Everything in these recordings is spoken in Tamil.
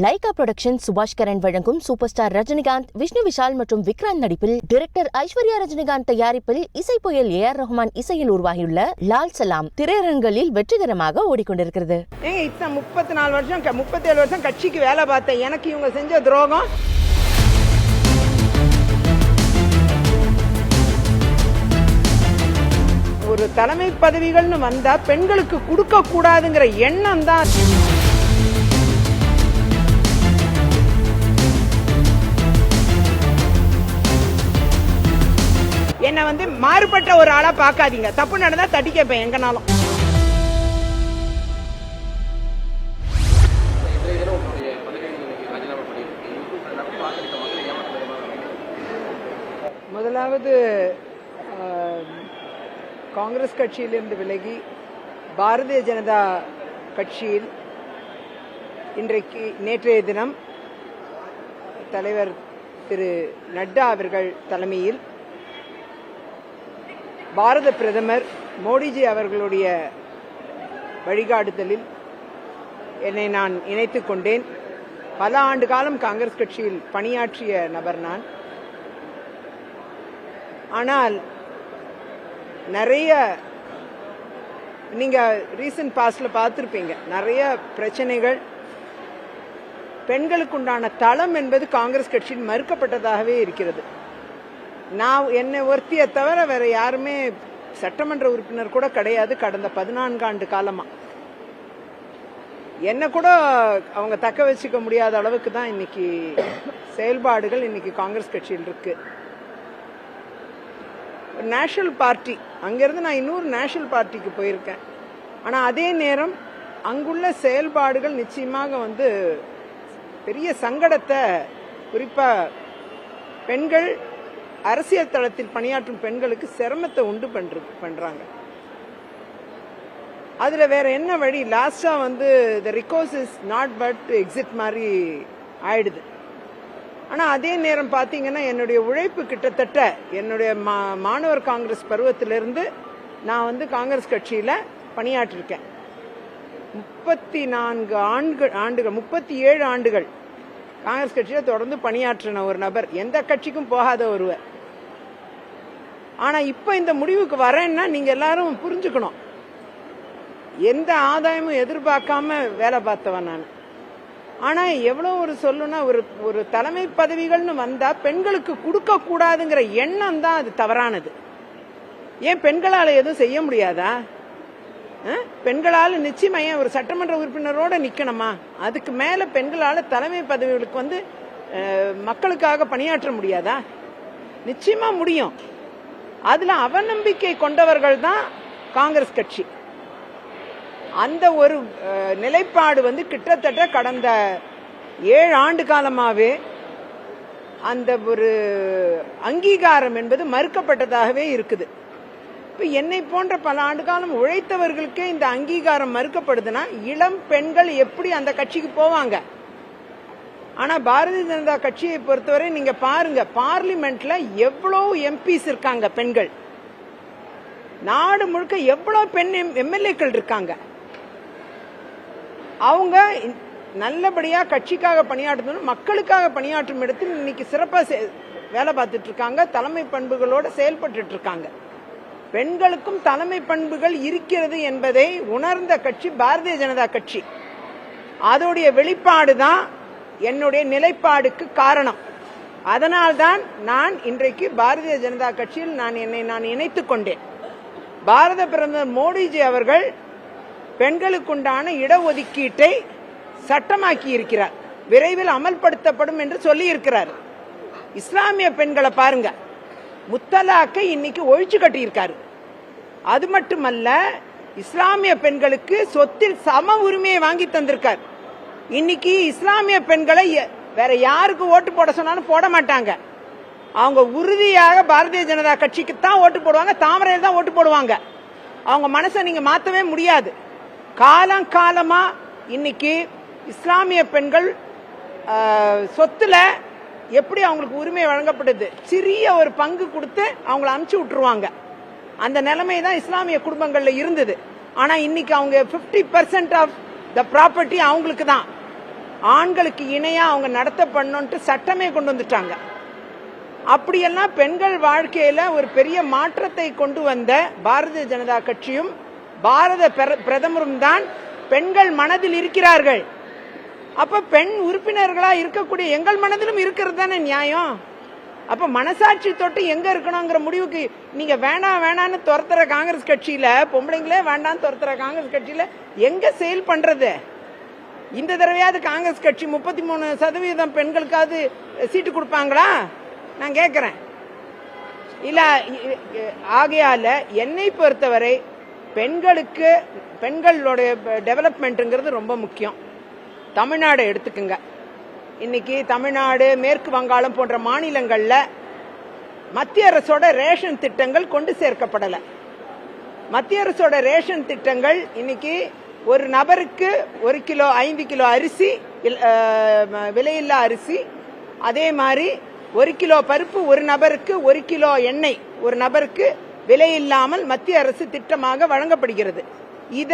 லைகா புரொடக்ஷன் சுபாஷ் கரன் வழங்கும் சூப்பர் ஸ்டார் ரஜினிகாந்த், விஷ்ணு விஷால் மற்றும் விக்ராந்த் நடிப்பில் டைரக்டர் ஐஸ்வர்யா ரஜினிகாந்த் தயாரிப்பில் இசை புயல் ஏஆர் ரஹ்மான் இசையில் உருவாகியுள்ள லால் சலாம் திரையரங்குகளில் வெற்றிகரமாக ஓடிக்கொண்டிருக்கிறது. 34 வருஷம் 37 வருஷம் கட்சிக்கு வேலை பார்த்தேன். எனக்கு இவங்க செஞ்ச துரோகம். ஒரு தலைமை பதவிகள்னு வந்தா பெண்களுக்கு கொடுக்க கூடாதுங்கிற எண்ணம் தான். என்ன மாறுபட்ட ஒரு ஆளா பார்க்காதீங்க. தப்பு நடந்தா தட்டி கேட்பேன் எங்கனாலும். முதலாவது காங்கிரஸ் கட்சியிலிருந்து விலகி பாரதிய ஜனதா கட்சியில் நேற்றைய தினம் தலைவர் திரு நட்டா அவர்கள் தலைமையில் பாரத பிரதமர் மோடிஜி அவர்களுடைய வழிகாட்டுதலில் என்னை நான் இணைத்துக் கொண்டேன். பல ஆண்டு காலம் காங்கிரஸ் கட்சியில் பணியாற்றிய நபர் நான். ஆனால் நிறைய நீங்க ரீசன்ட் பாஸ்ட்ல பார்த்திருப்பீங்க, நிறைய பிரச்சனைகள், பெண்களுக்கு உண்டான தளம் என்பது காங்கிரஸ் கட்சியில் மறுக்கப்பட்டதாகவே இருக்கிறது. நான் என்னை ஒருத்திய தவிர வேற யாருமே சட்டமன்ற உறுப்பினர் கூட கிடையாது. கடந்த 14 ஆண்டு காலமா என்ன கூட அவங்க தக்க வச்சுக்க முடியாத அளவுக்கு தான் இன்னைக்கு செயல்பாடுகள் இன்னைக்கு காங்கிரஸ் கட்சியில் இருக்கு. நேஷனல் பார்ட்டி, அங்கிருந்து நான் இன்னொரு நேஷனல் பார்ட்டிக்கு போயிருக்கேன். ஆனா அதே நேரம் அங்குள்ள செயல்பாடுகள் நிச்சயமாக பெரிய சங்கடத்தை, குறிப்பா பெண்கள் அரசியல் தளத்தில் பணியாற்றும் பெண்களுக்கு சிரமத்தை உண்டு பண்றாங்க. அதுல வேற என்ன வழி? லாஸ்டா the recourse is not but to exit மாதிரி ஆயிடுது. ஆனா அதே நேரம் பாத்தீங்கன்னா என்னுடைய உழைப்பு கிட்டத்தட்ட என்னுடைய மாணவர் காங்கிரஸ் பருவத்திலிருந்து நான் காங்கிரஸ் கட்சியில பணியாற்றிருக்கேன். 37 ஆண்டுகள் காங்கிரஸ் கட்சியில தொடர்ந்து பணியாற்றின ஒரு நபர், எந்த கட்சிக்கும் போகாத ஒருவர். ஆனா இப்ப இந்த முடிவுக்கு வரேன்னா நீங்க எல்லாரும் புரிஞ்சுக்கணும், எந்த ஆதாயமும் எதிர்பார்க்காம வேலை பார்த்தவன் நான். ஆனா எவ்வளவு ஒரு சொல்லுன்னா, ஒரு தலைமை பதவிகள்னு வந்தா பெண்களுக்கு கொடுக்க கூடாதுங்கிற எண்ணம் தான் அது தவறானது. ஏன் பெண்களால எதுவும் செய்ய முடியாதா? பெண்களால நிச்சயமா ஏன் ஒரு சட்டமன்ற உறுப்பினரோட நிக்கணுமா? அதுக்கு மேல பெண்களால தலைமை பதவிகளுக்கு மக்களுக்காக பணியாற்ற முடியாதா? நிச்சயமா முடியும். அதுல அவநம்பிக்கை கொண்டவர்கள் தான் காங்கிரஸ் கட்சி. அந்த ஒரு நிலைப்பாடு கிட்டத்தட்ட கடந்த 7 ஆண்டு காலமாவே அந்த ஒரு அங்கீகாரம் என்பது மறுக்கப்பட்டதாகவே இருக்குது. இப்ப என்னை போன்ற பல ஆண்டு காலம் உழைத்தவர்களுக்கே இந்த அங்கீகாரம் மறுக்கப்படுதுன்னா இளம் பெண்கள் எப்படி அந்த கட்சிக்கு போவாங்க? ஆனா பாரதிய ஜனதா கட்சியை பொறுத்தவரை நீங்க பாருங்க, பார்லிமெண்ட்ல எவ்வளவு எம்பிஸ் இருக்காங்க பெண்கள், நாடு முழுக்க எவ்வளவு பெண் எம்எல்ஏக்கள் இருக்காங்க. அவங்க நல்லபடியா கட்சிக்காக பணியாற்றணும், மக்களுக்காக பணியாற்றும் இடத்தில் இன்னைக்கு சிறப்பா வேலை பார்த்துட்டு இருக்காங்க, தலைமை பண்புகளோட செயல்பட்டு இருக்காங்க. பெண்களுக்கும் தலைமை பண்புகள் இருக்கிறது என்பதை உணர்ந்த கட்சி பாரதிய ஜனதா கட்சி. அதோடைய வெளிப்பாடுதான் என்னுடைய நிலைப்பாடுக்கு காரணம். அதனால்தான் நான் இன்றைக்கு பாரதிய ஜனதா கட்சியில் என்னை இணைத்துக் கொண்டேன். பாரத பிரதமர் மோடிஜி அவர்கள் பெண்களுக்குண்டான இடஒதுக்கீட்டை சட்டமாக்கி இருக்கிறார், விரைவில் அமல்படுத்தப்படும் என்று சொல்லி இருக்கிறார். இஸ்லாமிய பெண்களை பாருங்க, முத்தலாக்கை இன்னைக்கு ஒழிச்சு கட்டியிருக்காரு. அது மட்டுமல்ல, இஸ்லாமிய பெண்களுக்கு சொத்தில் சம உரிமையை வாங்கி தந்திருக்கார். இன்னைக்கு இஸ்லாமிய பெண்களை வேற யாருக்கு ஓட்டு போட சொன்னாலும் போட மாட்டாங்க. அவங்க உறுதியாக பாரதிய ஜனதா கட்சிக்கு தான் ஓட்டு போடுவாங்க, தாமரையில் தான் ஓட்டு போடுவாங்க. அவங்க மனசை நீங்க மாத்தவே முடியாது. காலமா இன்னைக்கு இஸ்லாமிய பெண்கள் சொத்துல எப்படி அவங்களுக்கு உரிமை வழங்கப்படுது, சிறிய ஒரு பங்கு கொடுத்து அவங்களை அனுப்பிச்சு விட்டுருவாங்க. அந்த நிலைமை தான் இஸ்லாமிய குடும்பங்கள்ல இருந்தது. ஆனா இன்னைக்கு அவங்க 50% ஆஃப் த ப்ராப்பர்ட்டி அவங்களுக்கு தான். ஆண்களுக்கு இணையா அவங்க நடத்த பண்ணணும்ட்டு சட்டமே கொண்டு வந்துட்டாங்க. அப்படியெல்லாம் பெண்கள் வாழ்க்கையில ஒரு பெரிய மாற்றத்தை கொண்டு வந்த பாரதிய ஜனதா கட்சியும் பாரத பிரதமரும் தான் பெண்கள் மனதில் இருக்கிறார்கள். அப்ப பெண் உறுப்பினர்களா இருக்கக்கூடிய எங்கள் மனதிலும் இருக்கிறது தானே நியாயம். அப்ப மனசாட்சி தொட்டு எங்க இருக்கணுங்கிற முடிவுக்கு நீங்க வேணாம் வேணான்னு துரத்துற காங்கிரஸ் கட்சியில, பொம்பளைங்களே வேண்டாம் துரத்துற காங்கிரஸ் கட்சியில எங்க செயல் பண்றது? இந்த தடவையாவது காங்கிரஸ் கட்சி 33% பெண்களுக்காவது சீட்டு கொடுப்பாங்களா நான் கேட்கிறேன். இல்ல ஆகையால என்னை பொறுத்தவரை பெண்களுக்கு பெண்களுடைய டெவலப்மெண்ட்ங்கிறது ரொம்ப முக்கியம். தமிழ்நாடு எடுத்துக்குங்க. இன்னைக்கு தமிழ்நாடு, மேற்கு வங்காளம் போன்ற மாநிலங்கள்ல மத்திய அரசோட ரேஷன் திட்டங்கள் கொண்டு சேர்க்கப்படல. மத்திய அரசோட ரேஷன் திட்டங்கள் இன்னைக்கு ஒரு நபருக்கு 1 கிலோ 5 கிலோ அரிசி, விலையில்லா அரிசி, அதே மாதிரி 1 கிலோ பருப்பு ஒரு நபருக்கு, 1 கிலோ எண்ணெய் ஒரு நபருக்கு விலையில்லாமல் மத்திய அரசு திட்டமாக வழங்கப்படுகிறது. இத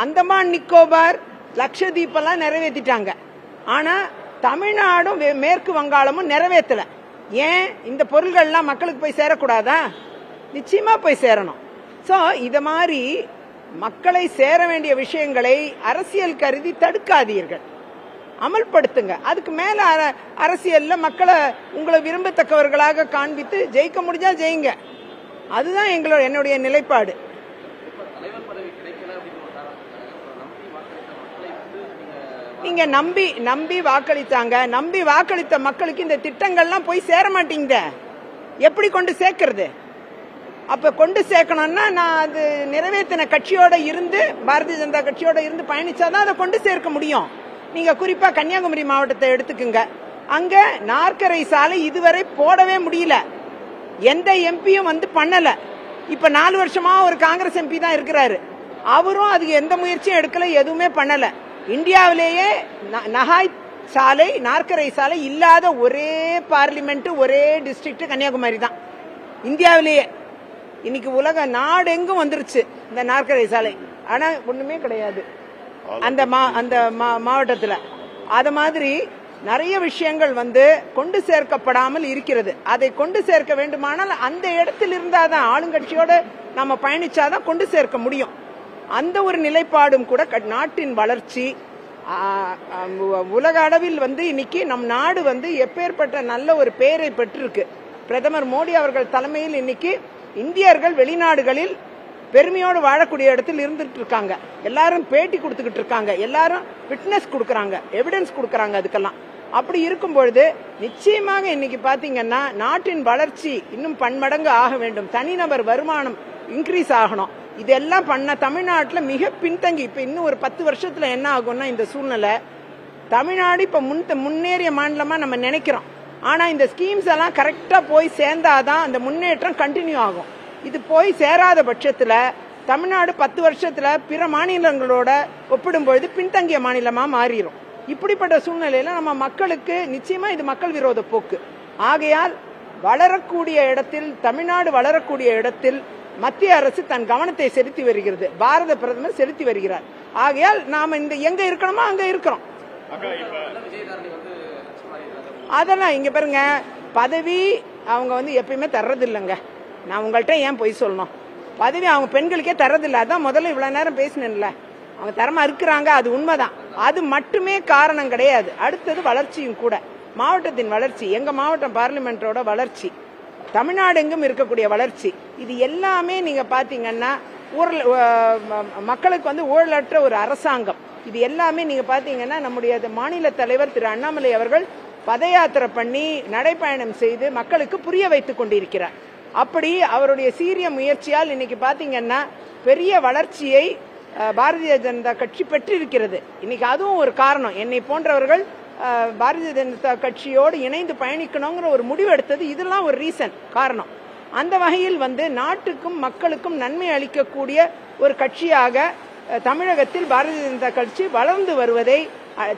அந்தமான் நிக்கோபார், லட்சதீப் எல்லாம் நிறைவேற்றிட்டாங்க. ஆனா தமிழ்நாடும் மேற்கு வங்காளமும் நிறைவேற்றல. ஏன்? இந்த பொருள்கள்லாம் மக்களுக்கு போய் சேரக்கூடாதா? நிச்சயமா போய் சேரணும். சோ இத மாதிரி மக்களை சேர வேண்டிய விஷயங்களை அரசியல் கருதி தடுக்காதீர்கள், அமல்படுத்துங்க. அதுக்கு மேல அரசியல்ல மக்களை உங்களை விரும்பத்தக்கவர்களாக காண்பித்து ஜெயிக்க முடிஞ்சா ஜெயிங்க. அதுதான் என்னுடைய நிலைப்பாடு. நீங்க நம்பி வாக்களித்தாங்க. நம்பி வாக்களித்த மக்களுக்கு இந்த திட்டங்கள்லாம் போய் சேர மாட்டீங்க. எப்படி கொண்டு சேர்க்கிறது? அப்ப கொண்டு சேர்க்கணும்னா நான் அது நிறைவேற்றின கட்சியோட இருந்து, பாரதிய ஜனதா கட்சியோட இருந்து பயணிச்சாதான் அதை கொண்டு சேர்க்க முடியும். நீங்க குறிப்பா கன்னியாகுமரி மாவட்டத்தை எடுத்துக்குங்க. அங்க நாற்கரை சாலை இதுவரை போடவே முடியல. எந்த எம்பியும் வந்து பண்ணல. இப்ப 4 வருஷமா ஒரு காங்கிரஸ் எம்பி தான் இருக்கிறாரு. அவரும் அதுக்கு எந்த முயற்சியும் எடுக்கல, எதுவுமே பண்ணல. இந்தியாவிலேயே நகாய் சாலை, நாற்கரை சாலை இல்லாத ஒரே பார்லிமெண்ட், ஒரே டிஸ்ட்ரிக்ட் கன்னியாகுமரி தான் இந்தியாவிலேயே. இன்னைக்கு உலக நாடு எங்கும் வந்துருச்சு இந்த நாற்கரை சாலை. ஆனா ஒண்ணுமே கிடையாது அந்த மாவட்டத்துல. அத மாதிரி நிறைய விஷயங்கள் வந்து கொண்டு சேர்க்கப்படாமல் இருக்கிறது. அதை கொண்டு சேர்க்க வேண்டுமானால் அந்த இடத்தில் இருந்தாதான், ஆளுங்கட்சியோட நம்ம பயணிச்சாதான் கொண்டு சேர்க்க முடியும். அந்த ஒரு நிலைப்பாடும் கூட நாட்டின் வளர்ச்சி உலக அளவில் வந்து இன்னைக்கு நம் நாடு வந்து எப்பேற்பட்ட நல்ல ஒரு பெயரை பெற்றிருக்கு. பிரதமர் மோடி அவர்கள் தலைமையில் இன்னைக்கு இந்தியர்கள் வெளிநாடுகளில் பெருமையோடு வாழக்கூடிய இடத்தில் இருந்துட்டு இருக்காங்க. எல்லாரும் பேட்டி கொடுத்துக்கிட்டு இருக்காங்க, எல்லாரும் விட்னஸ் கொடுக்கறாங்க, எவிடன்ஸ் கொடுக்கறாங்க. அதுக்கெல்லாம் அப்படி இருக்கும் பொழுது நிச்சயமாக இன்னைக்கு பாத்தீங்கன்னா நாட்டின் வளர்ச்சி இன்னும் பன்மடங்கு ஆக வேண்டும். தனிநபர் வருமானம் இன்க்ரீஸ் ஆகணும். இதெல்லாம் பண்ண தமிழ்நாட்டில் மிக பின்தங்கி, இப்ப இன்னும் ஒரு 10 வருஷத்துல என்ன ஆகும்னா, இந்த சூழ்நிலை தமிழ்நாடு இப்ப முன்னேறிய மாநிலமா நம்ம நினைக்கிறோம். ஆனா இந்த ஸ்கீம்ஸ் எல்லாம் கரெக்டா போய் சேர்ந்தாதான் அந்த முன்னேற்றம் கண்டினியூ ஆகும். இது போய் சேராத பட்சத்துல தமிழ்நாடு 10 வருஷத்துல பிற மாநிலங்களோட ஒப்பிடும்பொழுது பின்தங்கிய மாநிலமா மாறிடும். இப்படிப்பட்ட சூழ்நிலையில நம்ம மக்களுக்கு நிச்சயமா இது மக்கள் விரோத போக்கு. ஆகையால் வளரக்கூடிய இடத்தில், தமிழ்நாடு வளரக்கூடிய இடத்தில் மத்திய அரசு தன் கவனத்தை செலுத்தி வருகிறது, பாரத பிரதமர் செலுத்தி வருகிறார். ஆகையால் நாம இந்த எங்க இருக்கணுமோ அங்க இருக்கிறோம். அதெல்லாம் இங்க பாருங்க, பதவி அவங்க வந்து எப்பயுமே தர்றது இல்லைங்க. நான் உங்கள்கிட்ட ஏன் போய் சொல்லணும்? பதவி அவங்க பெண்களுக்கே தர்றதில்லை. அதான் முதல்ல இவ்வளவு நேரம் பேசினேன்ல, அவங்க தரமா இருக்கிறாங்க, அது உண்மைதான். அது மட்டுமே காரணம் கிடையாது. அடுத்தது வளர்ச்சியும் கூட, மாவட்டத்தின் வளர்ச்சி, எங்க மாவட்டம் பார்லிமெண்டோட வளர்ச்சி, தமிழ்நாடு எங்கும் இருக்கக்கூடிய வளர்ச்சி, இது எல்லாமே நீங்க பாத்தீங்கன்னா மக்களுக்கு வந்து ஊழலற்ற ஒரு அரசாங்கம். இது எல்லாமே நீங்க பாத்தீங்கன்னா நம்முடைய மாநில தலைவர் திரு அண்ணாமலை அவர்கள் பத யாத்திரை பண்ணி நடைப்பயணம் செய்து மக்களுக்கு புரிய வைத்துக் கொண்டிருக்கிறார். அப்படி அவருடைய சீரிய முயற்சியால் இன்னைக்கு பாத்தீங்கன்னா பெரிய வளர்ச்சியை பாரதிய ஜனதா கட்சி பெற்றிருக்கிறது. இன்னைக்கு அதுவும் ஒரு காரணம். என்னை போன்றவர்கள் பாரதிய ஜனதா கட்சியோடு இணைந்து பயணிக்கணுங்கிற ஒரு முடிவு எடுத்தது, இதெல்லாம் ஒரு ரீசன், காரணம். அந்த வகையில் வந்து நாட்டுக்கும் மக்களுக்கும் நன்மை அளிக்கக்கூடிய ஒரு கட்சியாக தமிழகத்தில் பாரதிய ஜனதா கட்சி வளர்ந்து வருவதை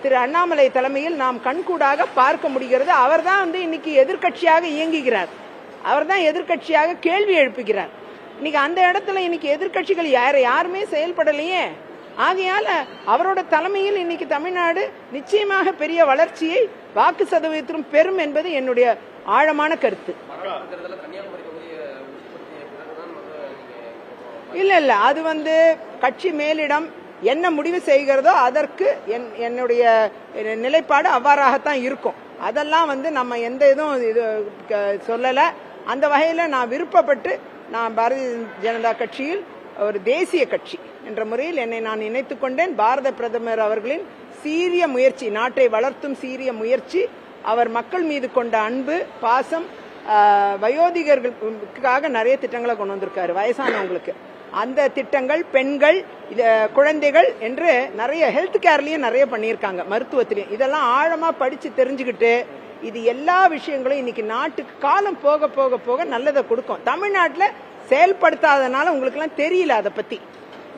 திரு அண்ணாமலை தலைமையில் நாம் கண்கூடாக பார்க்க முடிகிறது. அவர் தான் வந்து இன்னைக்கு எதிர்கட்சியாக இயங்குகிறார், அவர் தான் எதிர்கட்சியாக கேள்வி எழுப்புகிறார். இன்னைக்கு அந்த இடத்துல இன்னைக்கு எதிர்கட்சிகள் யாருமே செயல்படலையே. ஆகையால அவரோட தலைமையில் இன்னைக்கு தமிழ்நாடு நிச்சயமாக பெரிய வளர்ச்சியை வாக்கு சதவீதத்திலும் பெறும் என்பது என்னுடைய ஆழமான கருத்து. இல்ல அது கட்சி மேலிடம் என்ன முடிவு செய்கிறதோ அதற்கு என்னுடைய நிலைப்பாடு அவ்வாறாகத்தான் இருக்கும். அதெல்லாம் நம்ம எந்த இதுவும் சொல்லல. அந்த வகையில நான் விருப்பப்பட்டு நான் பாரதிய ஜனதா கட்சியில் ஒரு தேசிய கட்சி என்ற முறையில் என்னை நான் இணைத்துக் கொண்டேன். பாரத பிரதமர் அவர்களின் சீரிய முயற்சி, நாட்டை வளர்த்தும் சீரிய முயற்சி, அவர் மக்கள் மீது கொண்ட அன்பு பாசம், வயோதிகர்களுக்காக நிறைய திட்டங்களை கொண்டு வந்திருக்காரு, வயசானவங்களுக்கு அந்த திட்டங்கள், பெண்கள், குழந்தைகள் என்று நிறைய ஹெல்த் கேர்லயும் நிறைய பண்ணியிருக்காங்க, மருத்துவத்திலையும். இதெல்லாம் ஆழமா படிச்சு தெரிஞ்சுக்கிட்டு இது எல்லா விஷயங்களும் இன்னைக்கு நாட்டுக்கு காலம் போக போக போக நல்லதை கொடுக்கும். தமிழ்நாட்டில் செயல்படுத்தாதனால உங்களுக்கு எல்லாம் தெரியல. அதை பத்தி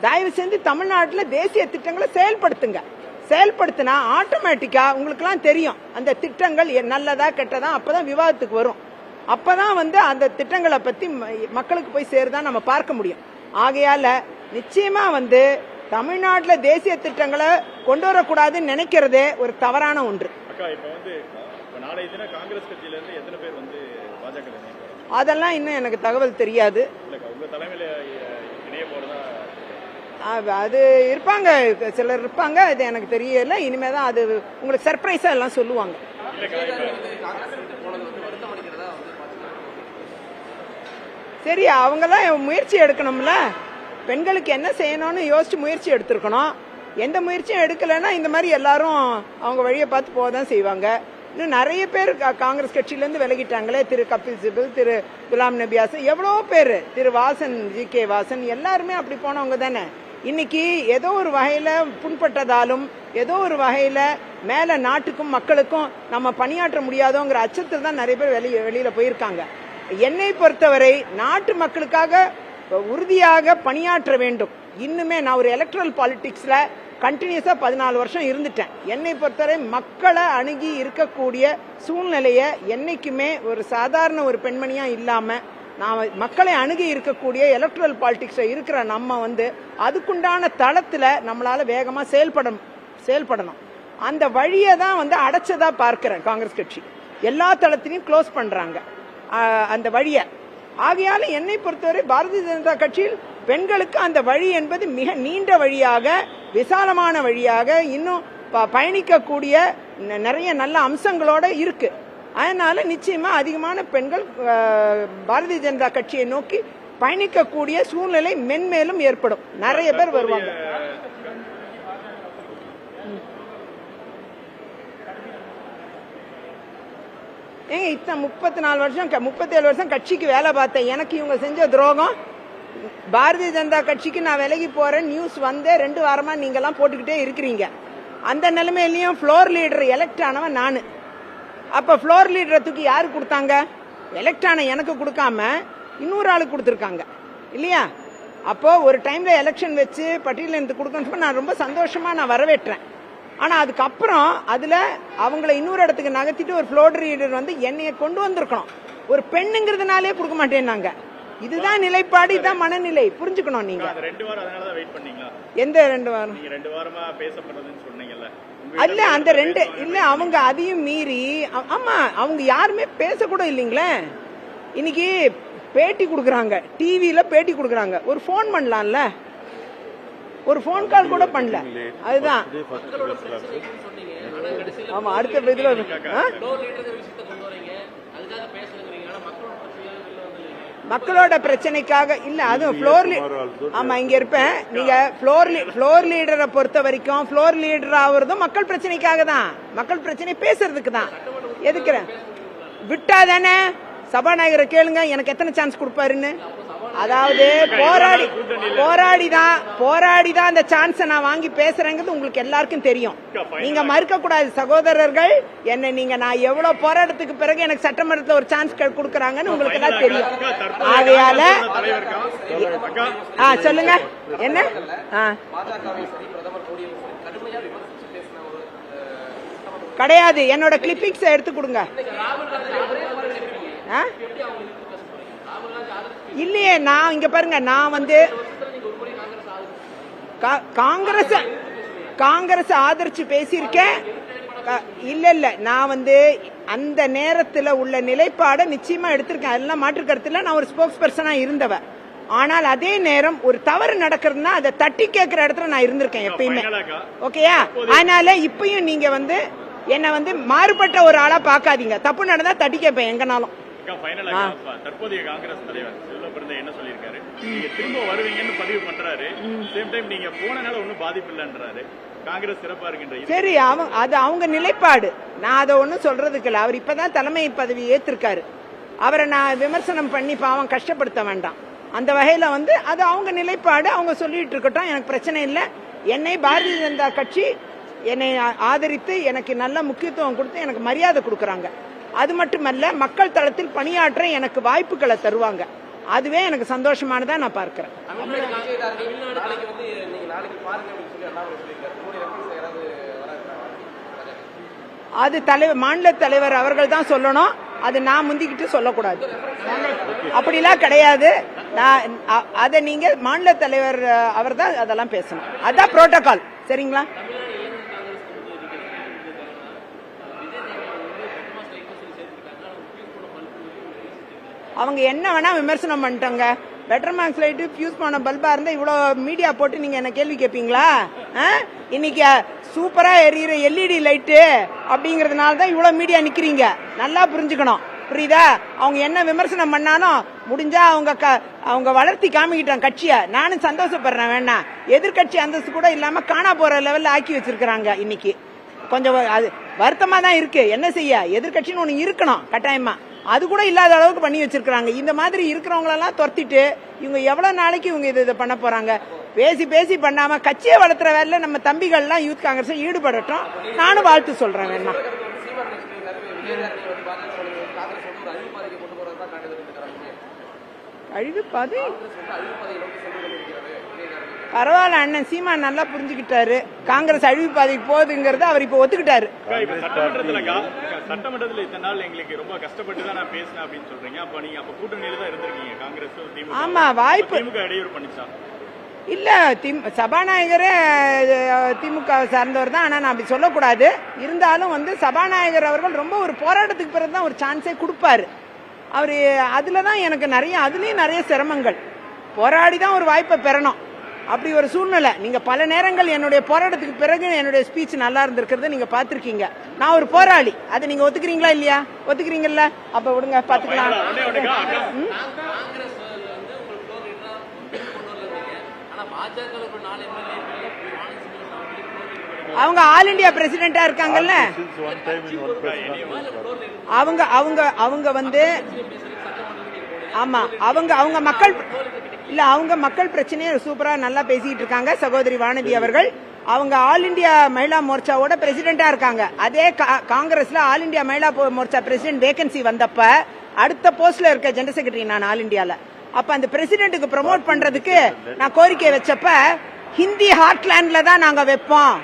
தயவு செஞ்சு தமிழ்நாட்டில் தேசிய திட்டங்களை செயல்படுத்துங்க. செயல்படுத்தினா ஆட்டோமேட்டிக்கா உங்களுக்கு எல்லாம் தெரியும் அந்த திட்டங்கள் நல்லதா கெட்டதா. அப்பதான் விவாதத்துக்கு வரும். அப்பதான் அந்த திட்டங்களை பத்தி மக்களுக்கு போய் சேருதான் நம்ம பார்க்க முடியும். ஆகையால நிச்சயமா தமிழ்நாட்டில் தேசிய திட்டங்களை கொண்டு வரக்கூடாதுன்னு நினைக்கிறதே ஒரு தவறான ஒன்று. அதெல்லாம் இன்னும் எனக்கு தகவல் தெரியாது. அது இருப்பாங்க, சிலர் இருப்பாங்க, அது எனக்கு தெரியல. இனிமேதான் அது உங்களுக்கு சர்ப்ரைஸா எல்லாம் சொல்லுவாங்க. சரி, அவங்கெல்லாம் முயற்சி எடுக்கணும்ல. பெண்களுக்கு என்ன செய்யணும்னு யோசிச்சு முயற்சி எடுத்திருக்கணும். எந்த முயற்சியும் எடுக்கலைன்னா இந்த மாதிரி எல்லாரும் அவங்க வழியை பார்த்து போதான் செய்வாங்க. இன்னும் நிறைய பேர் காங்கிரஸ் கட்சியிலேருந்து விலகிட்டாங்களே. திரு கபில் சிபல், திரு குலாம் நபி ஆசாத், எவ்வளோ பேர், திரு வாசன், ஜி.கே. வாசன், எல்லாருமே அப்படி போனவங்க தானே. இன்னைக்கு ஏதோ ஒரு வகையில புண்பட்டதாலும் ஏதோ ஒரு வகையில மேல நாட்டுக்கும் மக்களுக்கும் நம்ம பணியாற்ற முடியாதோங்கிற அச்சத்தில் தான் நிறைய பேர் வெளியில போயிருக்காங்க. என்னை பொறுத்தவரை நாட்டு மக்களுக்காக உறுதியாக பணியாற்ற வேண்டும். இன்னுமே நான் ஒரு எலக்ட்ரல் பாலிடிக்ஸ்ல கண்டினியூஸா 14 வருஷம் இருந்துட்டேன். என்னை பொறுத்தவரை மக்களை அணுகி இருக்கக்கூடிய சூழ்நிலைய என்னைக்குமே ஒரு சாதாரண ஒரு பெண்மணியா இல்லாம நான் மக்களை அணுகி இருக்கக்கூடிய எலக்ட்ரல் பாலிடிக்ஸ்ல இருக்கிற நம்ம அதுக்குண்டான தளத்துல நம்மளால வேகமா செயல்படணும். அந்த வழியை தான் அடைச்சதா பார்க்கிறேன். காங்கிரஸ் கட்சி எல்லா தளத்திலையும் க்ளோஸ் பண்றாங்க அந்த வழியை. ஆகையால என்னை பொறுத்தவரை பாரதிய ஜனதா கட்சியில் பெண்களுக்கு அந்த வழி என்பது மிக நீண்ட வழியாக, விசாலமான வழியாக, இன்னும் பயணிக்கக்கூடிய நிறைய நல்ல அம்சங்களோட இருக்கு. அதனால நிச்சயமா அதிகமான பெண்கள் பாரதிய ஜனதா கட்சியை நோக்கி பயணிக்கக்கூடிய சூழ்நிலை மென்மேலும் ஏற்படும். நிறைய பேர் வருவாங்க. ஏங்க இத்தனை 34 வருஷம் 37 வருஷம் கட்சிக்கு வேலை பார்த்தேன். எனக்கு இவங்க செஞ்ச துரோகம். பாரதிய ஜனதா கட்சிக்கு நான் விலகி போறேன் நியூஸ் 2 வாரமா நீங்க எல்லாம் போட்டுக்கிட்டே இருக்கிறீங்க. அந்த நிலைமையிலயும் ஃப்ளோர் லீடர் எலெக்ட் ஆனவன் நானு. அப்ப ஃப்ளோர் லீடரை தூக்கி யாரு கொடுத்தாங்க? எலெக்ட் ஆன எனக்கு கொடுக்காம இன்னொரு ஆளுக்கு கொடுத்துருக்காங்க இல்லையா? அப்போ ஒரு டைம்ல எலெக்ஷன் வச்சு பட்டியல இருந்து கொடுக்கணும் நான் ரொம்ப சந்தோஷமா நான் வரவேற்றேன். ஆனா அதுக்கப்புறம் அதுல அவங்களை இன்னொரு இடத்துக்கு நகர்த்திட்டு ஒரு ஃப்ளோர் லீடர் என்னைய கொண்டு வந்திருக்கணும். ஒரு பெண்ணுங்கிறதுனாலே கொடுக்க மாட்டேன்னாங்க. இதுதான் நிலைப்பாடு, இதுதான் மனநிலை. புரிஞ்சுக்கணும் நீங்க. எந்த 2 வாரம்? அல்ல அந்த 2 இல்ல, அவங்க அதையும் மீறி ஆமா அவங்க யாருமே பேசக்கூட இல்லைங்களே. இன்னைக்கு பேட்டி கொடுக்கறாங்க, டிவியில பேட்டி கொடுக்கறாங்க. ஒரு போன் பண்ணலாம்ல, ஒரு போன் கால் கூட பண்ணல. அதுதான் ஆமா. அடுத்த இதுல மக்களோட பிரச்சனைக்காக இல்ல, அதுவும் ஃப்ளோர் ஆமா இங்க இருப்பேன். நீங்க ஃப்ளோர் லீடரை பொறுத்த வரைக்கும் ஃப்ளோர் லீடர் ஆகுறதும் மக்கள் பிரச்சனைக்காக தான், மக்கள் பிரச்சனை பேசுறதுக்கு தான். எதுக்குறேன் விட்டா தானே? சபாநாயகரை கேளுங்க எனக்கு எத்தனை சான்ஸ் கொடுப்பாருன்னு. அதாவது போராடிதான் அந்த சான்ஸை நான் வாங்கி பேசுறேங்கிறது உங்களுக்கு எல்லாருக்கும் தெரியும். நீங்க மறுக்க கூடாது சகோதரர்கள். என்ன நீங்க நான் எவ்வளவு போராட்டத்துக்கு பிறகு எனக்கு சட்டமன்றத்தில் ஒரு சான்ஸ் கொடுக்கறாங்கன்னு உங்களுக்கு எல்லாம் தெரியும். ஆகையால சொல்லுங்க என்ன கிடையாது. என்னோட கிளிப்பிங்ஸ் எடுத்து கொடுங்க. இல்லையே, நான் இங்க பாருங்க, நான் காங்கிரஸ் ஆதரிச்சு பேசியிருக்கேன். இல்ல நான் அந்த நேரத்துல உள்ள நிலைப்பாட நிச்சயமா எடுத்திருக்கேன். அதெல்லாம் மாற்று கருத்துல நான் ஒரு ஸ்போக்ஸ் பர்சனா இருந்தவ. ஆனால் அதே நேரம் ஒரு தவறு நடக்கிறதுனா அதை தட்டி கேட்கிற இடத்துல நான் இருந்திருக்கேன் எப்பயுமே. ஓகேயா? அதனால இப்பயும் நீங்க என்ன மாறுபட்ட ஒரு ஆளா பாக்காதீங்க. தப்பு நடந்தா தட்டி கேட்பேன் எங்கனாலும். தற்போதைய காங்கிரஸ் தலைவர் செல்வபிரந்தை என்ன சொல்லியிருக்காரு, நீங்க திரும்ப வருவீங்கன்னு பதிவு பண்றாரு. சேம் டைம் நீங்க போனனால ஒன்னும் பாதிப்பு இல்லைன்றாரு. காங்கிரஸ் சிறப்பா இருக்கின்ற. சரி, அது அவங்க நிலைப்பாடு. நான் அதை ஒன்னும் சொல்றதுக்கு இல்ல. அவர் இப்பதான் தலைமை பதவி ஏத்திருக்காரு. அவரை நான் விமர்சனம் பண்ணி பாவம் கஷ்டப்படுத்த வேண்டாம். அந்த வகையில அது அவங்க நிலைப்பாடு. அவங்க சொல்லிட்டு இருக்கட்டும், எனக்கு பிரச்சனை இல்லை. என்னை பாரதிய ஜனதா கட்சி என்னை ஆதரித்து எனக்கு நல்ல முக்கியத்துவம் கொடுத்து எனக்கு மரியாதை கொடுக்கறாங்க. அது மட்டுமல்ல, மக்கள் தளத்தில் பணியாற்ற எனக்கு வாய்ப்புகளை தருவாங்க. அதுவே எனக்கு சந்தோஷமானதா நான் பார்க்கிறேன். அது மாநில தலைவர் அவர்கள் தான் சொல்லணும். அது நான் முந்திக்கிட்டு சொல்லக்கூடாது. அப்படிலாம் கிடையாது. அதை நீங்க மாநில தலைவர் அவர் தான் அதெல்லாம் பேசணும். அதான் புரோட்டோகால். சரிங்களா? அவங்க என்ன வேணா விமர்சனம் பண்ணிட்டாங்க. பெட்டர் மார்க்ஸ் லைட் ஃபியூஸ் பண்ண பல்பா இருந்தா இவ்வளவு மீடியா போட்டு நீங்க என்ன கேள்வி கேட்பீங்களா? இன்னைக்கு சூப்பரா எரியுற எல்இடி லைட்டு அப்படிங்கறதுனால தான் இவ்வளவு மீடியா நிக்கிறீங்க. நல்லா புரிஞ்சுக்கணும். புரியுதா? அவங்க என்ன விமர்சனம் பண்ணாலும் முடிஞ்சா அவங்க வளர்த்தி காமிக்கிட்டாங்க கட்சிய. நானும் சந்தோஷப்படுறேன். வேணா எதிர்கட்சி அந்தஸ்து கூட இல்லாம காணா போற லெவல்ல ஆக்கி வச்சிருக்காங்க. இன்னைக்கு கொஞ்சம் அது வருத்தமா தான் இருக்கு. என்ன செய்ய, எதிர்கட்சின்னு ஒண்ணு இருக்கணும் கட்டாயமா. அது கூட இல்லாத அளவுக்கு பண்ணி வச்சிருக்காங்க. இந்த மாதிரி இருக்கிறவங்களெல்லாம் துரத்திட்டு இவங்க எவ்வளவு நாளைக்கு இவங்க இதை பண்ண போறாங்க? பேசி பேசி பண்ணாம கட்சியை வளர்த்துற வேலை நம்ம தம்பிகள்லாம் யூத் காங்கிரஸ் ஈடுபடட்டும். நானும் வாழ்த்து சொல்றேன். வேணா அழிவுப்பாதை பரவாயில்ல. அண்ணன் சீமான் நல்லா புரிஞ்சுக்கிட்டாரு. காங்கிரஸ் அழிவுப்பாதைக்கு போகுதுங்கிறது அவர் இப்ப ஒத்துக்கிட்டாரு. சட்டமன்றத்தில் இத்தனை நாள் எங்களுக்கு ரொம்ப கஷ்டப்பட்டு தான் நான் பேசினேன் அப்படின்னு சொல்றீங்க. அப்ப நீங்க கூட்டணியில தான் இருந்திருக்கீங்க. காங்கிரஸ் ஆமா வாய்ப்பு இடையூறு பண்ணிச்சா? இல்ல, சபாநாயகரே திமுக சார்ந்தவர் தான். ஆனா நான் அப்படி சொல்லக்கூடாது. இருந்தாலும் சபாநாயகர் அவர்கள் ரொம்ப ஒரு போராட்டத்துக்கு பிறகுதான் ஒரு சான்ஸே கொடுப்பாரு. அவரு அதுலதான் எனக்கு அதுலயும் நிறைய சிரமங்கள். போராடிதான் ஒரு வாய்ப்பை பெறணும். அப்படி ஒரு சூழ்நிலை. நீங்க பல நேரங்கள் என்னுடைய போராட்டத்துக்கு பிறகு என்னுடைய ஸ்பீச் நல்லா இருந்திருக்கிறத நீங்க பாத்திருக்கீங்க. நான் ஒரு போராளி. அதை நீங்க ஒத்துக்கிறீங்களா இல்லையா? ஒத்துக்கிறீங்கல்ல? அப்ப விடுங்க, பாத்துக்கலாம். அவங்க ஆல் இண்டியா பிரசிடென்டா இருக்காங்கல்ல. அவங்க அவங்க அவங்க ஆமா, அவங்க மக்கள் இல்ல, அவங்க மக்கள் பிரச்சனையை சூப்பரா நல்லா பேசிட்டு இருக்காங்க. சகோதரி வானதி அவர்கள் அவங்க ஆல் இண்டியா மகிழா மோர்ச்சாவோட பிரசிடென்டா இருக்காங்க. அதே காங்கிரஸ்ல all India Mahila Morcha president vacancy வந்தப்ப அடுத்த போஸ்ட்ல இருக்க ஜெனரல் செக்ரட்டரி நான் ஆல் இண்டியால. அப்ப அந்த பிரசிடென்ட்டுக்கு ப்ரமோட் பண்றதுக்கு நான் கோரிக்கை வச்சப்ப ஹிந்தி ஹார்ட்லேண்ட்ல தான் நாங்க வைப்போம்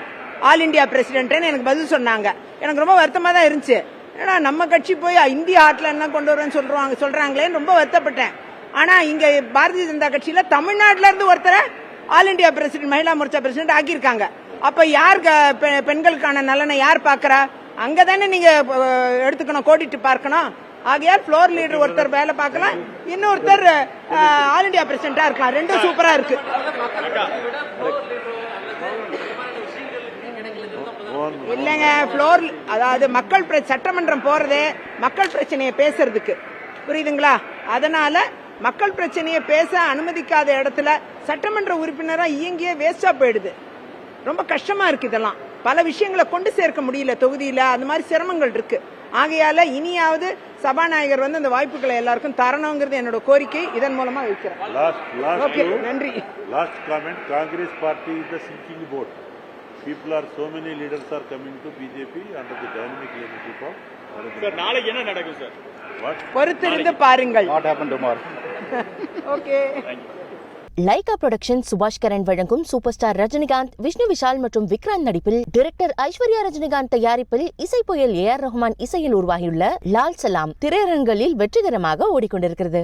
ஆல் இண்டியா பிரசிடென்ட்னு எனக்கு பதில் சொன்னாங்க. எனக்கு ரொம்ப வருத்தமா தான் இருந்துச்சு. ஏன்னா நம்ம கட்சி போய் இந்திய ஹார்ட்லேண்ட் தான் கொண்டு வருவேன்னு சொல்றாங்களேன்னு ரொம்ப வருத்தப்பட்டேன். ஆனா இங்க பாரதிய ஜனதா கட்சியில தமிழ்நாட்டுல இருந்து ஒருத்தரை all India president Mahila Morcha president ஆக்கியிருக்காங்க. அப்ப யார் பெண்களுக்கான நலனை யார் பாக்குறா? அங்கதானே நீங்க எடுத்துக்கணும், கோடிட்டு பார்க்கணும். ஆகையால் ஃப்ளோர் லீடர் ஒருத்தர் வேலை பார்க்கலாம், இன்னொருத்தர் ஆல் இண்டியா பிரசிடென்டா இருக்கலாம். ரெண்டும் சூப்பரா இருக்கு. இல்லங்க, ஃப்ளோர் அதாவது மக்கள் சட்டமன்றம் போறதே மக்கள் பிரச்சனையை பேசுறதுக்கு, புரியுதுங்களா? அதனால மக்கள் பிரச்சனையை பேச அனுமதிக்காத இடத்துல சட்டமன்ற உறுப்பினரா இயங்கிய வேஸ்டா போயிடுது. ரொம்ப கஷ்டமா இருக்கு. இதெல்லாம் பல விஷயங்களை கொண்டு சேர்க்க முடியல தொகுதியில. அந்த மாதிரி சிரமங்கள் இருக்கு. ஆகையால இனியாவது சபாநாயகர் அந்த வாய்ப்புகளை எல்லாருக்கும் தரணுங்கிறது என்னோட கோரிக்கை. இதன் மூலமா வைக்கிறேன். நன்றி. Last comment. Congress party is the singing boat. People are, so many leaders are coming to BJP under the dynamic leadership of. Sir, நாளைக்கு என்ன நடக்கும் சார்? பொறுத்திருந்து பாருங்கள். What happened tomorrow? Okay. Lyca production சுபாஷ் கரன் வழங்கும் சூப்பர் ஸ்டார் ரஜினிகாந்த், விஷ்ணு விஷால் மற்றும் விக்ராந்த் நடிப்பில் டைரக்டர் ஐஸ்வர்யா ரஜினிகாந்த் தயாரிப்பில் இசை புயல் AR ரஹ்மான் இசையில் உருவாகியுள்ள லால் சலாம் திரையரங்குகளில் வெற்றிகரமாக ஓடிக்கொண்டிருக்கிறது.